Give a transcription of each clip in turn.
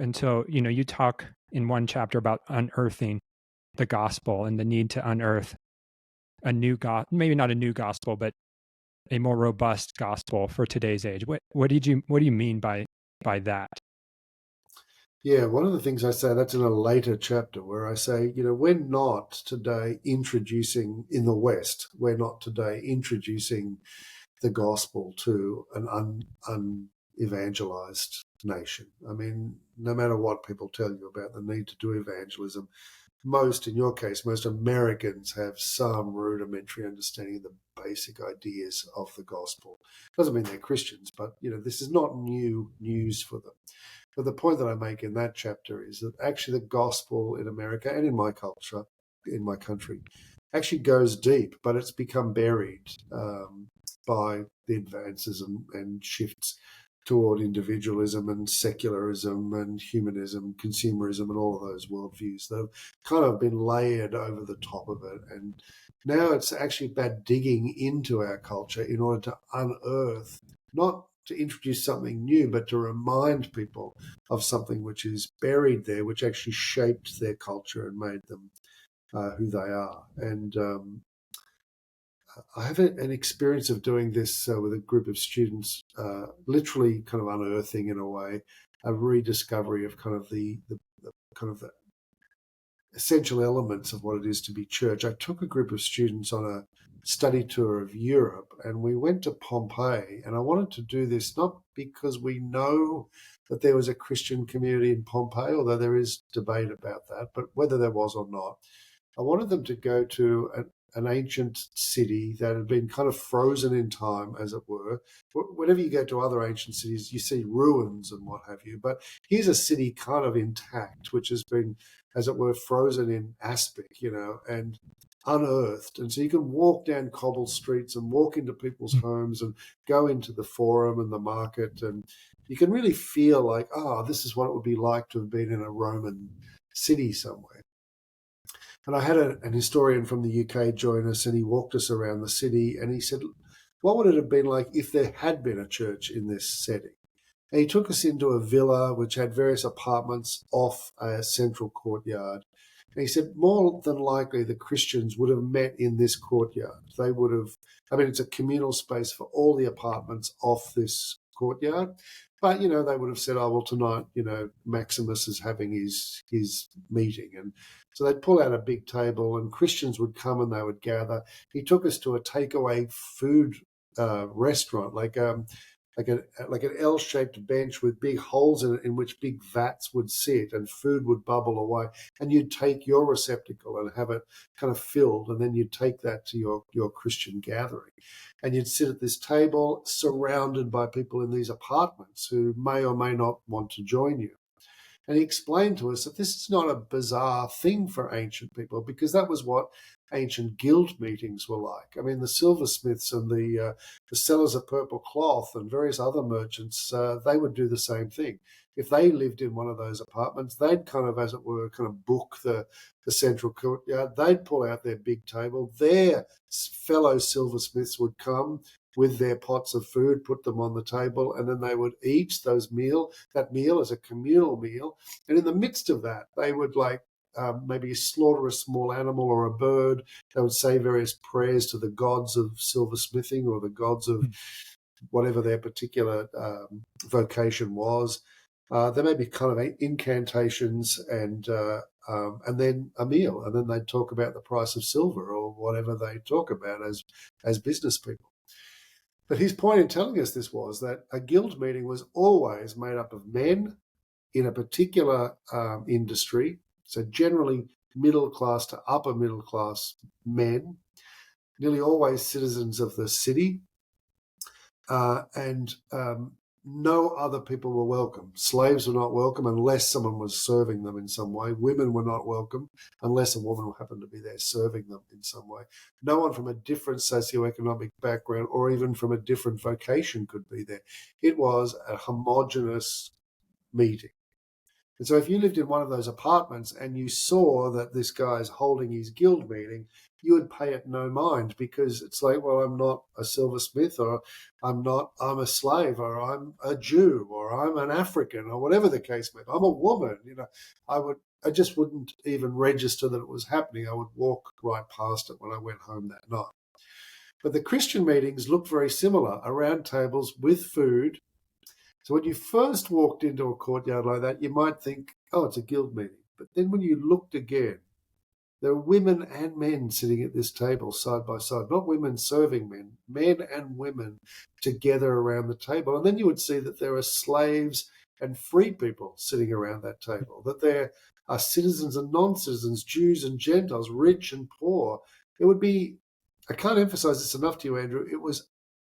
And so, you talk in one chapter about unearthing the gospel and the need to unearth a new maybe not a new gospel, but a more robust gospel for today's age. What do you mean by that? Yeah, one of the things I say, that's in a later chapter where I say, we're not today introducing in the West, we're not today introducing the gospel to an unevangelized nation. I mean, no matter what people tell you about the need to do evangelism, in your case, most Americans have some rudimentary understanding of the basic ideas of the gospel. Doesn't mean they're Christians, but this is not new news for them. But the point that I make in that chapter is that actually the gospel in America and in my culture, in my country, actually goes deep, but it's become buried by the advances and shifts toward individualism and secularism and humanism, consumerism, and all of those worldviews that have kind of been layered over the top of it. And now it's actually about digging into our culture in order to unearth, not to introduce something new, but to remind people of something which is buried there, which actually shaped their culture and made them who they are. And I have an experience of doing this with a group of students, literally kind of unearthing in a way a rediscovery of kind of the kind of the essential elements of what it is to be church. I took a group of students on a study tour of Europe, and we went to Pompeii. And I wanted to do this not because we know that there was a Christian community in Pompeii, although there is debate about that, but whether there was or not. I wanted them to go to an ancient city that had been kind of frozen in time, as it were. Whenever you go to other ancient cities, you see ruins and what have you. But here's a city kind of intact, which has been, as it were, frozen in aspic, and unearthed. And so you can walk down cobbled streets and walk into people's homes and go into the forum and the market. And you can really feel like, this is what it would be like to have been in a Roman city somewhere. And I had an historian from the UK join us, and he walked us around the city, and he said, what would it have been like if there had been a church in this setting? And he took us into a villa which had various apartments off a central courtyard. And he said, more than likely, the Christians would have met in this courtyard. They would have, it's a communal space for all the apartments off this courtyard. But, they would have said, tonight, Maximus is having his meeting. And so they'd pull out a big table and Christians would come and they would gather. He took us to a takeaway food restaurant, like an L-shaped bench with big holes in it in which big vats would sit and food would bubble away. And you'd take your receptacle and have it kind of filled, and then you'd take that to your Christian gathering. And you'd sit at this table surrounded by people in these apartments who may or may not want to join you. And he explained to us that this is not a bizarre thing for ancient people, because that was what ancient guild meetings were like. I mean, the silversmiths and the sellers of purple cloth and various other merchants, they would do the same thing. If they lived in one of those apartments, they'd kind of, as it were, kind of book the central courtyard. They'd pull out their big table. Their fellow silversmiths would come with their pots of food, put them on the table, and then they would eat that meal as a communal meal. And in the midst of that, they would maybe slaughter a small animal or a bird. They would say various prayers to the gods of silversmithing or the gods of whatever their particular vocation was. There may be kind of incantations and then a meal, and then they'd talk about the price of silver or whatever they talk about as business people. But his point in telling us this was that a guild meeting was always made up of men in a particular industry, so generally middle class to upper middle class men, nearly always citizens of the city, and no other people were welcome. Slaves were not welcome unless someone was serving them in some way. Women were not welcome unless a woman happened to be there serving them in some way. No one from a different socioeconomic background or even from a different vocation could be there. It was a homogenous meeting. And so if you lived in one of those apartments and you saw that this guy's holding his guild meeting, you would pay it no mind, because it's like, well, I'm not a silversmith, or I'm a slave, or I'm a Jew, or I'm an African, or whatever the case may be. I'm a woman, I just wouldn't even register that it was happening. I would walk right past it when I went home that night. But the Christian meetings looked very similar, around tables with food. So when you first walked into a courtyard like that, you might think, oh, it's a guild meeting. But then when you looked again, there were women and men sitting at this table side by side, not women serving men, men and women together around the table. And then you would see that there are slaves and free people sitting around that table, that there are citizens and non-citizens, Jews and Gentiles, rich and poor. It would be, I can't emphasize this enough to you, Andrew, it was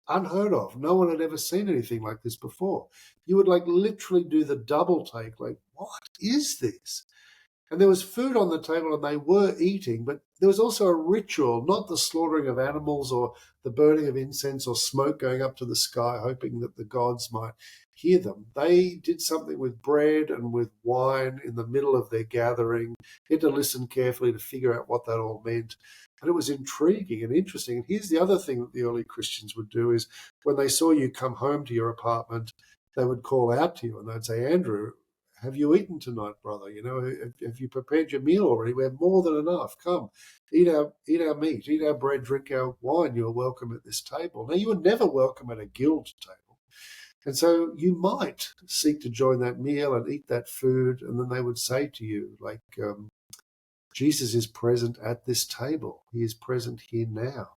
unheard of. No one had ever seen anything like this before. You would literally do the double take, what is this? And there was food on the table and they were eating, but there was also a ritual, not the slaughtering of animals or the burning of incense or smoke going up to the sky, hoping that the gods might hear them. They did something with bread and with wine in the middle of their gathering. You had to listen carefully to figure out what that all meant. But it was intriguing and interesting. And here's the other thing that the early Christians would do is when they saw you come home to your apartment, they would call out to you and they'd say, Andrew, have you eaten tonight, brother? Have you prepared your meal already? We have more than enough. Come, eat our meat, eat our bread, drink our wine. You're welcome at this table. Now, you were never welcome at a guild table. And so you might seek to join that meal and eat that food. And then they would say to you, Jesus is present at this table. He is present here now.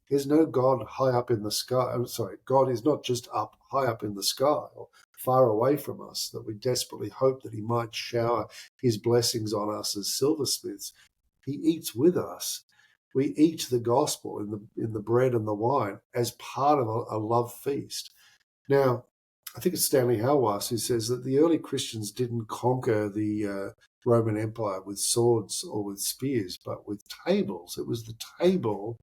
There's no God high up in the sky. I'm sorry, God is not just up high up in the sky or far away from us that we desperately hope that he might shower his blessings on us as silversmiths. He eats with us. We eat the gospel in the bread and the wine as part of a love feast. Now, I think it's Stanley Hauerwas who says that the early Christians didn't conquer the Roman Empire with swords or with spears, but with tables. It was the table,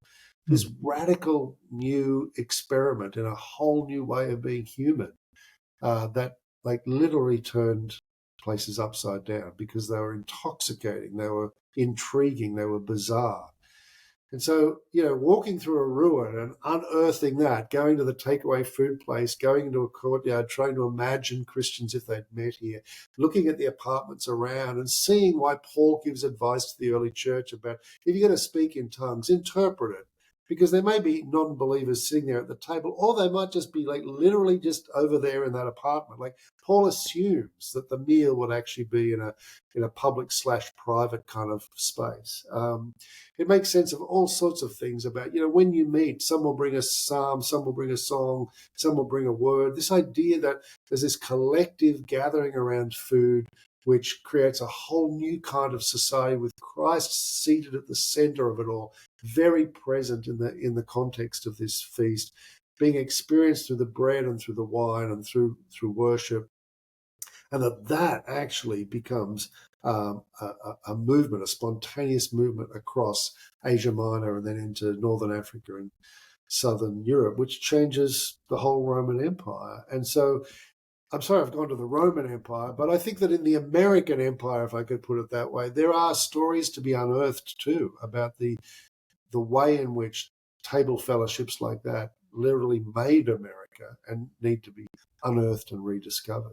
this radical new experiment in a whole new way of being human, that literally turned places upside down because they were intoxicating, they were intriguing, they were bizarre. And so, walking through a ruin and unearthing that, going to the takeaway food place, going into a courtyard, trying to imagine Christians if they'd met here, looking at the apartments around and seeing why Paul gives advice to the early church about if you're going to speak in tongues, interpret it. Because there may be non-believers sitting there at the table, or they might just be literally just over there in that apartment. Paul assumes that the meal would actually be in a public/private kind of space. It makes sense of all sorts of things about, when you meet, some will bring a psalm, some will bring a song, some will bring a word. This idea that there's this collective gathering around food, which creates a whole new kind of society with Christ seated at the center of it all, very present in the context of this feast, being experienced through the bread and through the wine and through worship, and that actually becomes a movement, a spontaneous movement across Asia Minor and then into Northern Africa and Southern Europe, which changes the whole Roman Empire. And so I'm sorry I've gone to the Roman Empire, but I think that in the American Empire, if I could put it that way, there are stories to be unearthed too about the way in which table fellowships like that literally made America and need to be unearthed and rediscovered.